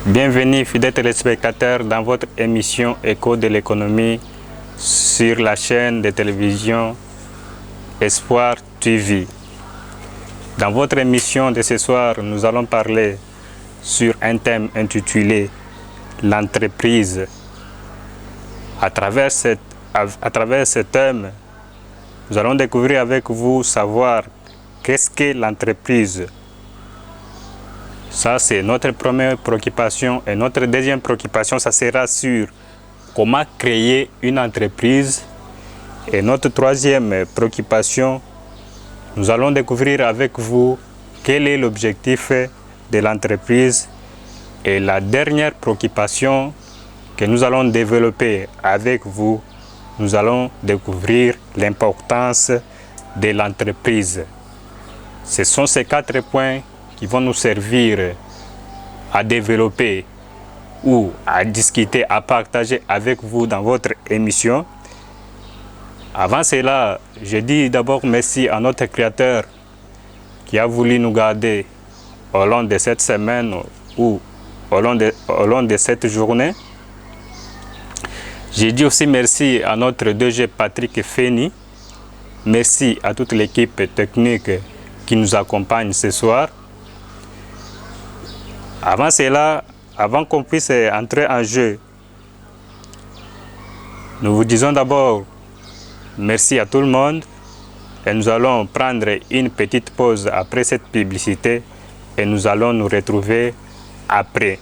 Bienvenue, fidèles téléspectateurs, dans votre émission Écho de l'économie sur la chaîne de télévision Espoir TV. Dans votre émission de ce soir, nous allons parler sur un thème intitulé l'entreprise. À travers ce thème, nous allons découvrir avec vous savoir qu'est-ce que l'entreprise. Ça, c'est notre première préoccupation. Et notre deuxième préoccupation, ça sera sur comment créer une entreprise. Et notre troisième préoccupation, nous allons découvrir avec vous quel est l'objectif de l'entreprise. Et la dernière préoccupation que nous allons développer avec vous, nous allons découvrir l'importance de l'entreprise. Ce sont ces 4 points qui vont nous servir à développer ou à discuter, à partager avec vous dans votre émission. Avant cela, je dis d'abord merci à notre Créateur qui a voulu nous garder au long de cette semaine ou au long de cette journée. Je dis aussi merci à notre DG Patrick Feni. Merci à toute l'équipe technique qui nous accompagne ce soir. Avant cela, avant qu'on puisse entrer en jeu, nous vous disons d'abord merci à tout le monde et nous allons prendre une petite pause après cette publicité et nous allons nous retrouver après.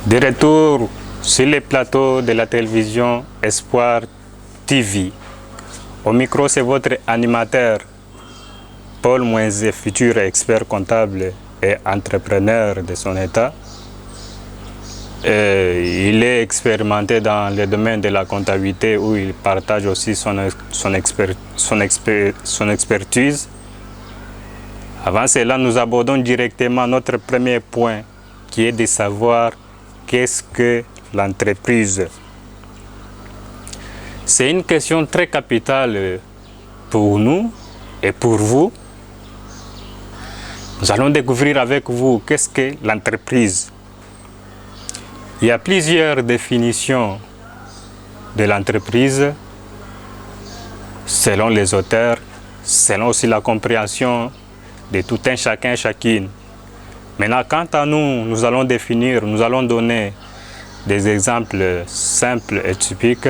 De retour sur les plateaux de la télévision Espoir TV. Au micro, c'est votre animateur Paul Mouenzé, futur expert comptable et entrepreneur de son état. Il est expérimenté dans le domaine de la comptabilité où il partage aussi son expertise. Avant cela, nous abordons directement notre premier point qui est de savoir qu'est-ce que l'entreprise? C'est une question très capitale pour nous et pour vous. Nous allons découvrir avec vous qu'est-ce que l'entreprise. Il y a plusieurs définitions de l'entreprise selon les auteurs, selon aussi la compréhension de tout un chacun, chacune. Maintenant, quant à nous, nous allons définir, nous allons donner des exemples simples et typiques,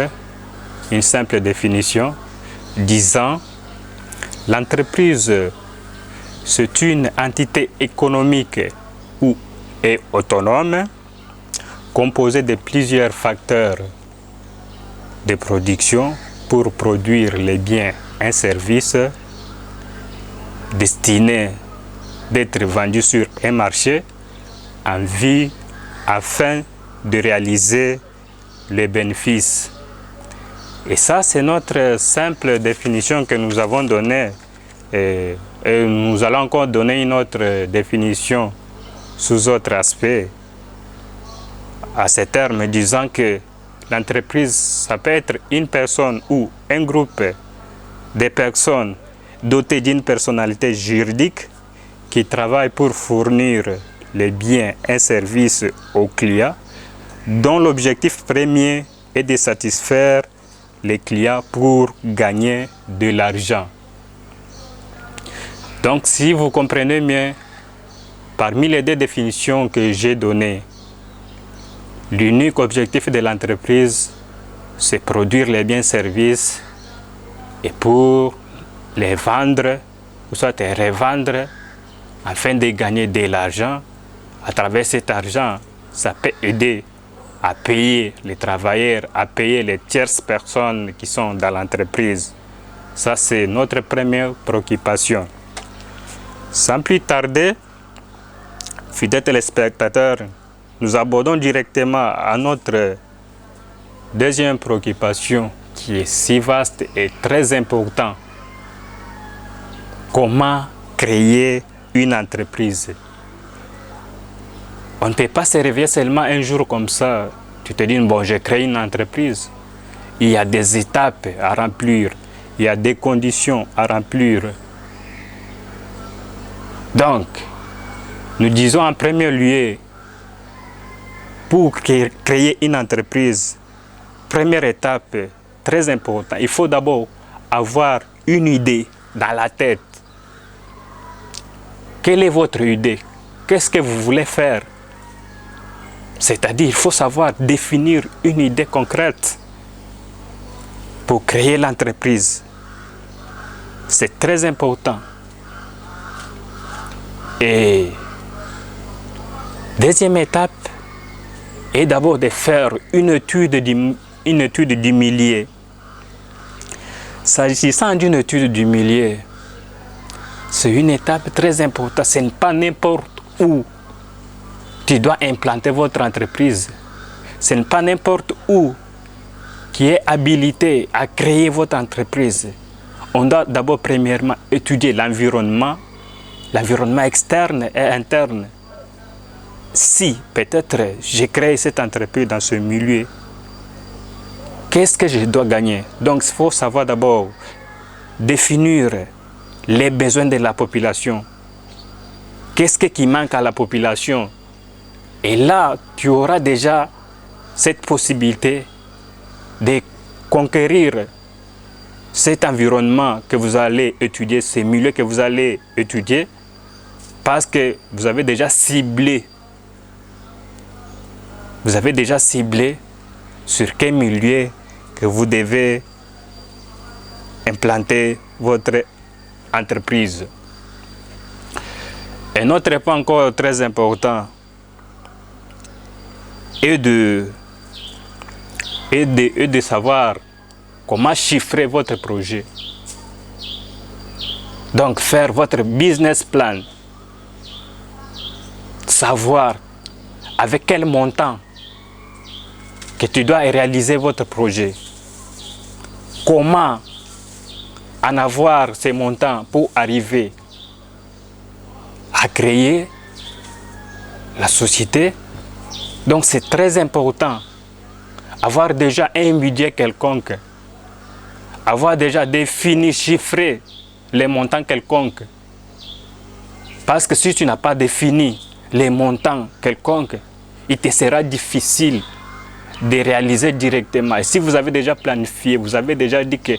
une simple définition, disant l'entreprise, c'est une entité économique ou est autonome, composée de plusieurs facteurs de production pour produire les biens et services destinés d'être vendus sur un marché en vue afin de réaliser les bénéfices. Et ça, c'est notre simple définition que nous avons donnée. Et nous allons encore donner une autre définition sous autre aspect à ces termes, disant que l'entreprise, ça peut être une personne ou un groupe de personnes dotées d'une personnalité juridique qui travaillent pour fournir les biens et services aux clients, dont l'objectif premier est de satisfaire les clients pour gagner de l'argent. Donc, si vous comprenez bien, parmi les 2 définitions que j'ai données, l'unique objectif de l'entreprise, c'est produire les biens et services et pour les vendre, ou soit les revendre, afin de gagner de l'argent. À travers cet argent, ça peut aider à payer les travailleurs, à payer les tierces personnes qui sont dans l'entreprise. Ça, c'est notre première préoccupation. Sans plus tarder, fidèles téléspectateurs, nous abordons directement à notre deuxième préoccupation, qui qui est si vaste et très important. Comment créer une entreprise? On ne peut pas se réveiller seulement un jour comme ça. Tu te dis, bon, j'ai créé une entreprise. Il y a des étapes à remplir. Il y a des conditions à remplir. Donc, nous disons en premier lieu, pour créer une entreprise, première étape très importante, il faut d'abord avoir une idée dans la tête. Quelle est votre idée? Qu'est-ce que vous voulez faire? C'est-à-dire, il faut savoir définir une idée concrète pour créer l'entreprise. C'est très important. Et deuxième étape est d'abord de faire une étude du milieu. S'agissant d'une étude du milieu, c'est une étape très importante. Ce n'est pas n'importe où tu dois implanter votre entreprise. Ce n'est pas n'importe où qui est habilité à créer votre entreprise. On doit d'abord premièrement étudier l'environnement externe et interne. Si peut-être j'ai créé cette entreprise dans ce milieu, qu'est-ce que je dois gagner? Donc il faut savoir d'abord définir les besoins de la population. Qu'est-ce qui manque à la population? Et là, tu auras déjà cette possibilité de conquérir cet environnement que vous allez étudier, ces milieux que vous allez étudier, parce que vous avez déjà ciblé. Vous avez déjà ciblé sur quel milieu que vous devez implanter votre entreprise. Un autre point encore très important est de savoir comment chiffrer votre projet. Donc faire votre business plan. Savoir avec quel montant que tu dois réaliser votre projet. Comment en avoir ces montants pour arriver à créer la société. Donc c'est très important. Avoir déjà un budget quelconque. Avoir déjà défini, chiffré les montants quelconques. Parce que si tu n'as pas défini les montants quelconques, il te sera difficile de réaliser directement. Et si vous avez déjà planifié, vous avez déjà dit que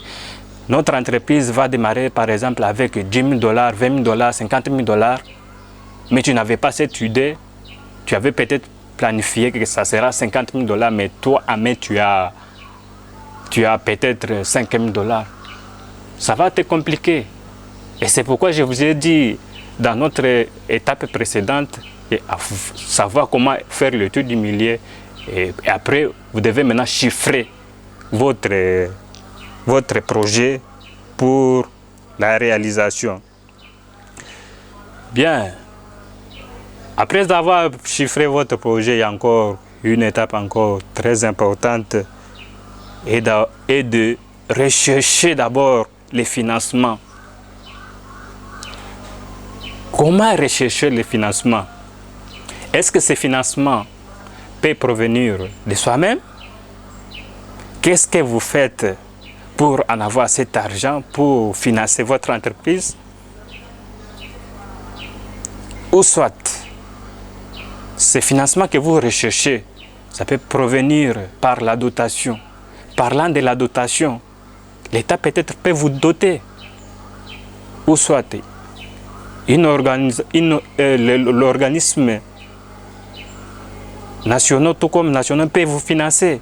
notre entreprise va démarrer par exemple avec 10 000 $, 20 000 $, 50 000 $, mais tu n'avais pas cette idée, tu avais peut-être planifié que ça sera 50 000 $, mais toi, à main, tu as peut-être 5 000 $. Ça va te compliquer. Et c'est pourquoi je vous ai dit dans notre étape précédente, à savoir comment faire l'étude du milieu. Et après, vous devez maintenant chiffrer votre projet pour la réalisation. Bien. Après avoir chiffré votre projet, il y a encore une étape encore très importante et de rechercher d'abord les financements. Comment rechercher les financements? Est-ce que ces financements peuvent provenir de soi-même? Qu'est-ce que vous faites pour en avoir cet argent pour financer votre entreprise? Ou soit, ces financements que vous recherchez, ça peut provenir par la dotation. Parlant de la dotation, l'État peut-être peut vous doter. Ou soit, l'organisme nationaux, tout comme nationaux, peuvent vous financer.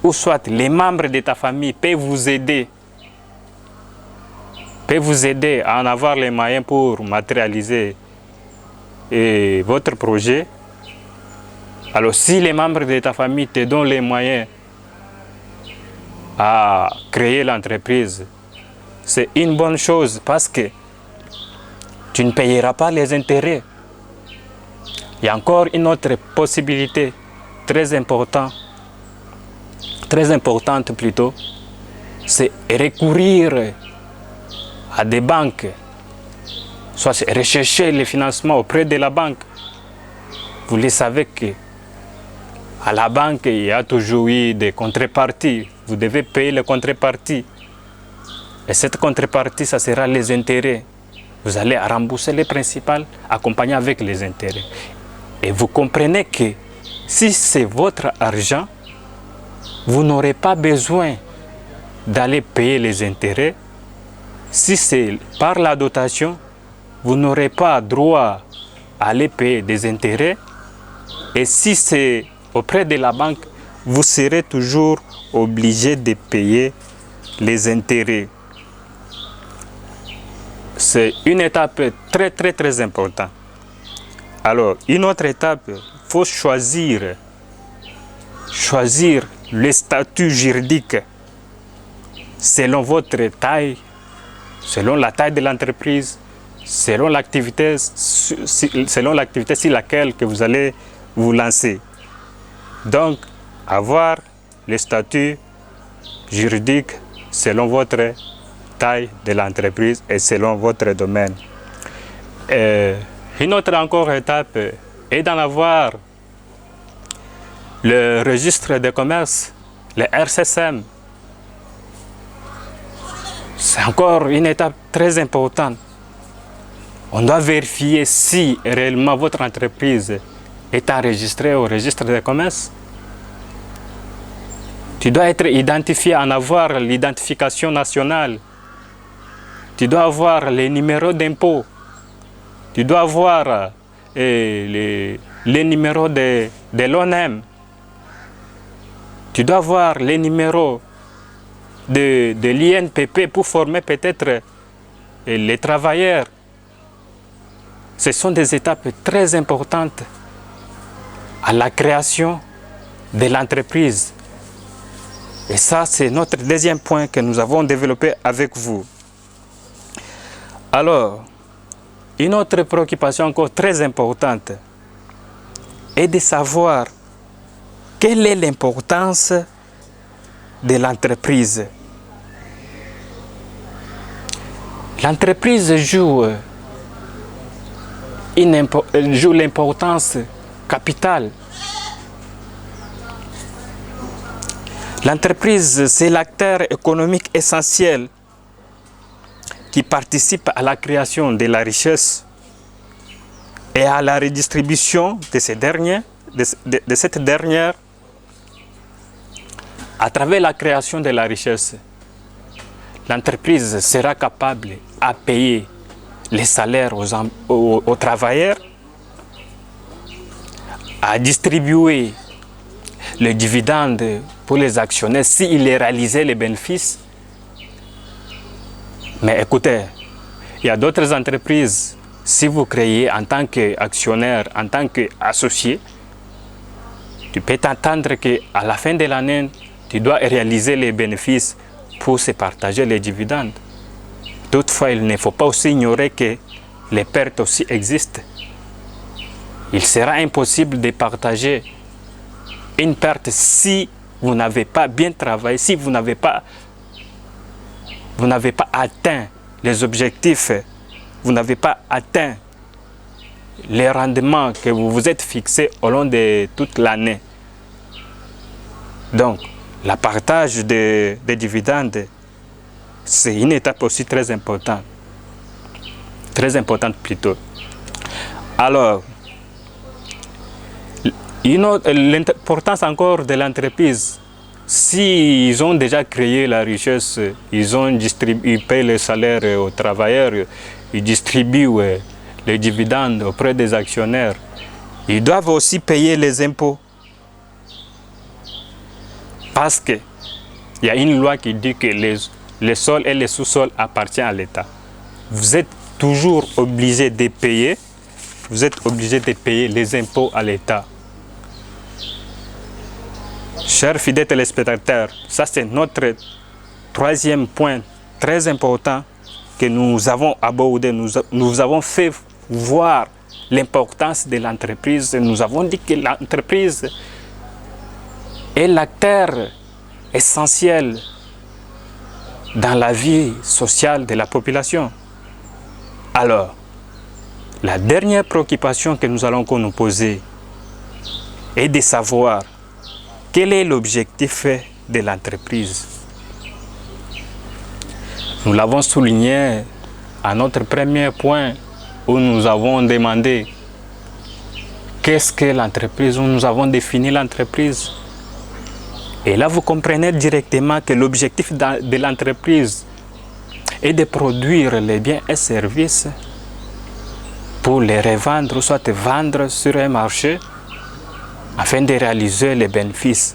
Ou soit les membres de ta famille peuvent vous aider. Peuvent vous aider à en avoir les moyens pour matérialiser votre projet. Alors si les membres de ta famille te donnent les moyens à créer l'entreprise, c'est une bonne chose parce que tu ne payeras pas les intérêts. Il y a encore une autre possibilité très importante plutôt, c'est recourir à des banques, soit c'est rechercher les financements auprès de la banque. Vous le savez que à la banque, il y a toujours eu des contreparties. Vous devez payer les contreparties. Et cette contrepartie, ça sera les intérêts. Vous allez rembourser les principales, accompagner avec les intérêts. Et vous comprenez que si c'est votre argent, vous n'aurez pas besoin d'aller payer les intérêts. Si c'est par la dotation, vous n'aurez pas droit à aller payer des intérêts. Et si c'est auprès de la banque, vous serez toujours obligé de payer les intérêts. C'est une étape très importante. Alors, une autre étape, il faut choisir le statut juridique selon votre taille, selon la taille de l'entreprise, selon l'activité sur laquelle que vous allez vous lancer. Donc, avoir le statut juridique selon votre taille de l'entreprise et selon votre domaine. Une autre encore étape est d'en avoir le registre de commerce, le RCSM. C'est encore une étape très importante. On doit vérifier si réellement votre entreprise est enregistrée au registre de commerce. Tu dois être identifié, en avoir l'identification nationale. Tu dois avoir les numéros d'impôt. Tu dois avoir les numéros de l'ONEM. Tu dois avoir les numéros de l'INPP pour former peut-être les travailleurs. Ce sont des étapes très importantes à la création de l'entreprise. Et ça, c'est notre deuxième point que nous avons développé avec vous. Alors, une autre préoccupation encore très importante est de savoir quelle est l'importance de l'entreprise. L'entreprise joue l'importance capitale. L'entreprise, c'est l'acteur économique essentiel qui participe à la création de la richesse et à la redistribution de cette dernière à travers la création de la richesse. L'entreprise sera capable à payer les salaires aux travailleurs, à distribuer les dividendes pour les actionnaires s'ils réalisaient les bénéfices. Mais écoutez, il y a d'autres entreprises, si vous créez en tant qu'actionnaire, en tant qu'associé, tu peux t'attendre qu'à la fin de l'année, tu dois réaliser les bénéfices pour se partager les dividendes. Toutefois, il ne faut pas aussi ignorer que les pertes aussi existent. Il sera impossible de partager une perte si vous n'avez pas bien travaillé, si vous n'avez pas atteint les objectifs, vous n'avez pas atteint les rendements que vous vous êtes fixés au long de toute l'année. Donc, le partage des dividendes, c'est une étape aussi très importante. Très importante plutôt. Alors, l'importance encore de l'entreprise, s'ils ont déjà créé la richesse, ils payent les salaires aux travailleurs, ils distribuent les dividendes auprès des actionnaires, ils doivent aussi payer les impôts. Parce qu'il y a une loi qui dit que les sols et les sous-sols appartiennent à l'État. Vous êtes toujours obligé de payer, les impôts à l'État. Chers fidèles téléspectateurs, ça c'est notre troisième point très important que nous avons abordé. Nous avons fait voir l'importance de l'entreprise. Nous avons dit que l'entreprise est l'acteur essentiel dans la vie sociale de la population. Alors, la dernière préoccupation que nous allons nous poser est de savoir quel est l'objectif de l'entreprise. Nous l'avons souligné à notre premier point où nous avons demandé qu'est-ce que l'entreprise, où nous avons défini l'entreprise. Et là, vous comprenez directement que l'objectif de l'entreprise est de produire les biens et services pour les revendre, ou soit vendre sur un marché afin de réaliser les bénéfices.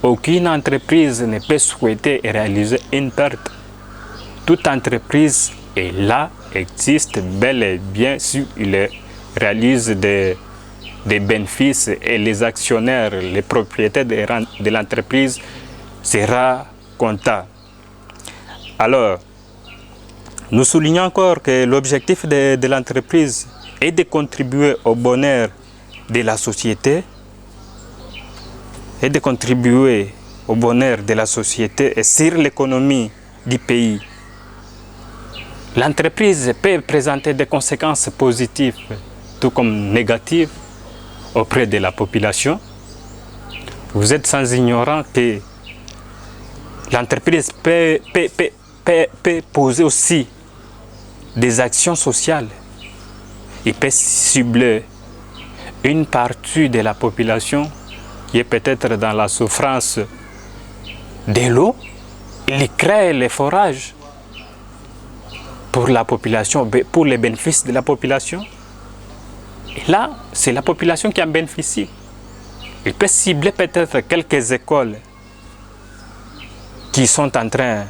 Aucune entreprise ne peut souhaiter réaliser une perte. Toute entreprise est là, existe bel et bien si il réalise des bénéfices et les actionnaires, les propriétaires de l'entreprise sera content. Alors, nous soulignons encore que l'objectif de l'entreprise est de contribuer au bonheur de la société et sur l'économie du pays. L'entreprise peut présenter des conséquences positives tout comme négatives auprès de la population. Vous êtes sans ignorant que l'entreprise peut poser aussi des actions sociales. Il peut cibler une partie de la population qui est peut-être dans la souffrance de l'eau. Il crée les forages pour la population, pour les bénéfices de la population. Et là, c'est la population qui en bénéficie. Il peut cibler peut-être quelques écoles qui sont en train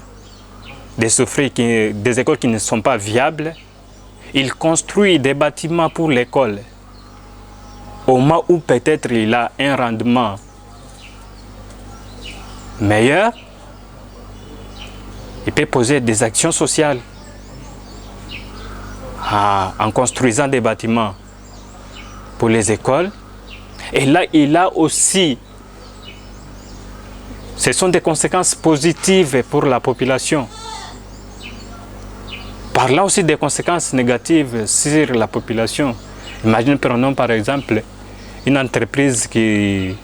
de souffrir, des écoles qui ne sont pas viables. Il construit des bâtiments pour l'école. Au moment où peut-être il a un rendement meilleur, il peut poser des actions sociales en construisant des bâtiments pour les écoles. Et là, il a aussi, ce sont des conséquences positives pour la population. Parlant aussi des conséquences négatives sur la population. Imaginez, prenons par exemple une entreprise qui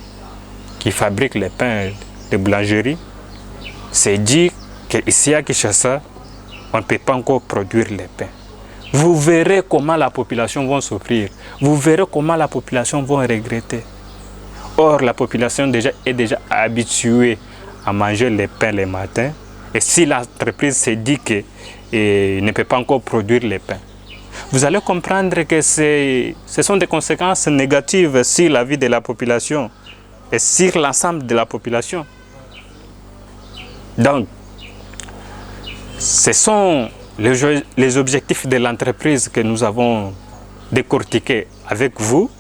fabrique les pains de boulangerie. C'est dit qu'ici à Kinshasa, on ne peut pas encore produire les pains. Vous verrez comment la population va souffrir. Vous verrez comment la population va regretter. Or, la population est déjà habituée à manger les pains le matin. Et si l'entreprise se dit qu'elle ne peut pas encore produire les pains, vous allez comprendre que ce sont des conséquences négatives sur la vie de la population et sur l'ensemble de la population. Donc, ce sont les objectifs de l'entreprise que nous avons décortiqués avec vous.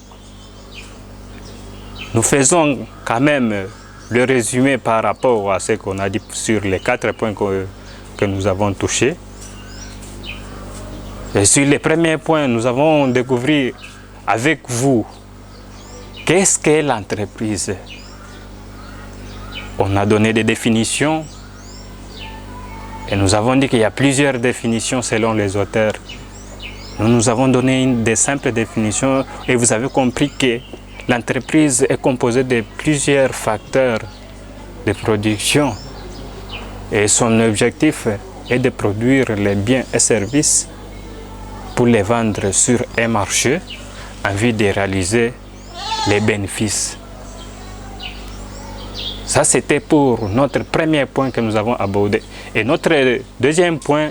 Nous faisons quand même le résumé par rapport à ce qu'on a dit sur les 4 points que nous avons touchés. Et sur les premiers points, nous avons découvert avec vous qu'est-ce qu'est l'entreprise. On a donné des définitions. Et nous avons dit qu'il y a plusieurs définitions selon les auteurs. Nous avons donné des simples définitions et vous avez compris que l'entreprise est composée de plusieurs facteurs de production. Et son objectif est de produire les biens et services pour les vendre sur un marché en vue de réaliser les bénéfices. Ça, c'était pour notre premier point que nous avons abordé. Et notre deuxième point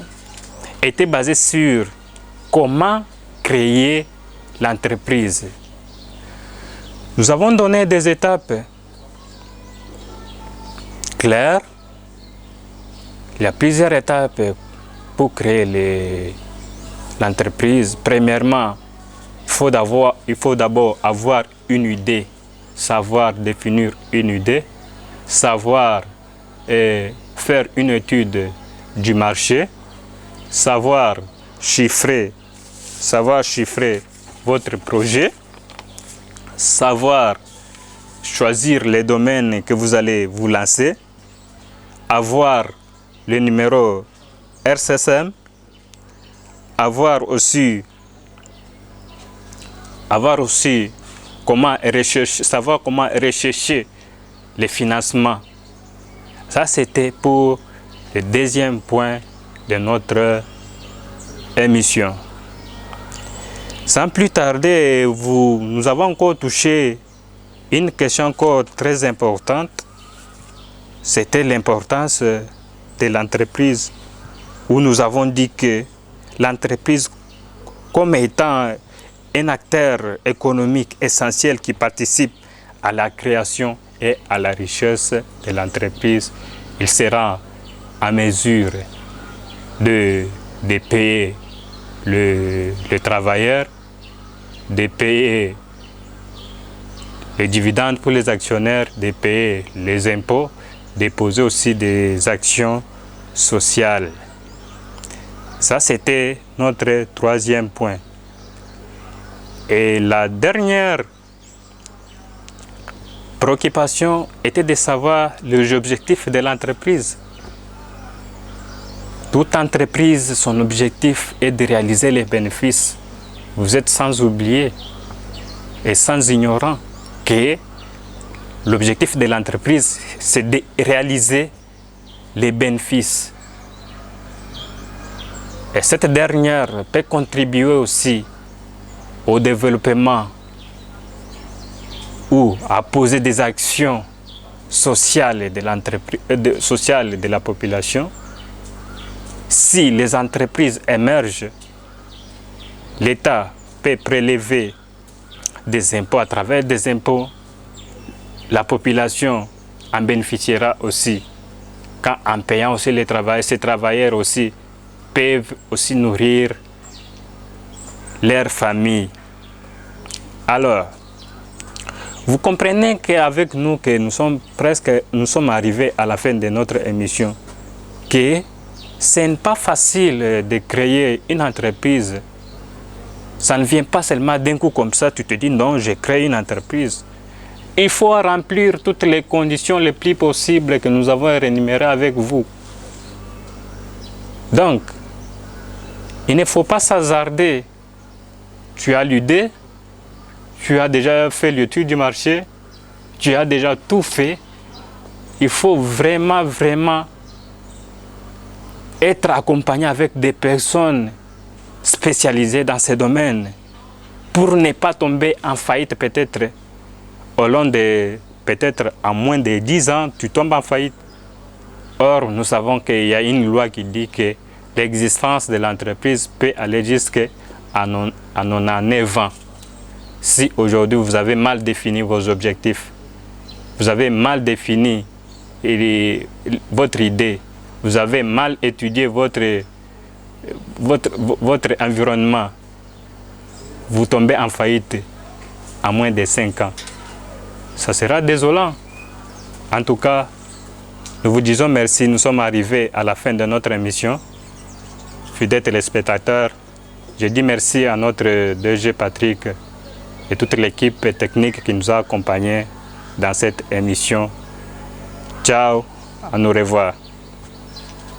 était basé sur comment créer l'entreprise. Nous avons donné des étapes claires. Il y a plusieurs étapes pour créer l'entreprise. Premièrement, il faut d'abord avoir une idée, savoir définir une idée, savoir faire une étude du marché, savoir chiffrer votre projet, savoir choisir les domaines que vous allez vous lancer, avoir le numéro RCSM, avoir aussi savoir comment rechercher les financements. Ça, c'était pour le deuxième point de notre émission. Sans plus tarder, nous avons encore touché une question encore très importante. C'était l'importance de l'entreprise, où nous avons dit que l'entreprise, comme étant un acteur économique essentiel qui participe à la création et à la richesse de l'entreprise, il sera en mesure de payer le travailleur, de payer les dividendes pour les actionnaires, de payer les impôts, de poser aussi des actions sociales. Ça, c'était notre troisième point. Et la dernière préoccupation était de savoir les objectifs de l'entreprise. Toute entreprise, son objectif est de réaliser les bénéfices. Vous êtes sans oublier et sans ignorant que l'objectif de l'entreprise, c'est de réaliser les bénéfices. Et cette dernière peut contribuer aussi au développement ou à poser des actions sociales de la population. Si les entreprises émergent, l'État peut prélever des impôts. À travers des impôts, la population en bénéficiera aussi. En payant aussi les travailleurs, ces travailleurs aussi peuvent aussi nourrir leur famille. Alors, vous comprenez qu'avec nous, que nous sommes arrivés à la fin de notre émission, que ce n'est pas facile de créer une entreprise. Ça ne vient pas seulement d'un coup comme ça, tu te dis non, j'ai créé une entreprise. Il faut remplir toutes les conditions les plus possibles que nous avons énumérées avec vous. Donc, il ne faut pas s'hasarder. Tu as l'idée, tu as déjà fait l'étude du marché, tu as déjà tout fait. Il faut vraiment être accompagné avec des personnes spécialisées dans ces domaines pour ne pas tomber en faillite peut-être. Au long de, peut-être en moins de 10 ans, tu tombes en faillite. Or, nous savons qu'il y a une loi qui dit que l'existence de l'entreprise peut aller jusqu'à 9 ans. Si aujourd'hui vous avez mal défini vos objectifs, vous avez mal défini votre idée, vous avez mal étudié votre environnement, vous tombez en faillite en moins de 5 ans. Ça sera désolant. En tout cas, nous vous disons merci. Nous sommes arrivés à la fin de notre émission. Fidèles téléspectateurs, je dis merci à notre DG Patrick et toute l'équipe technique qui nous a accompagnés dans cette émission. Ciao, à nous revoir.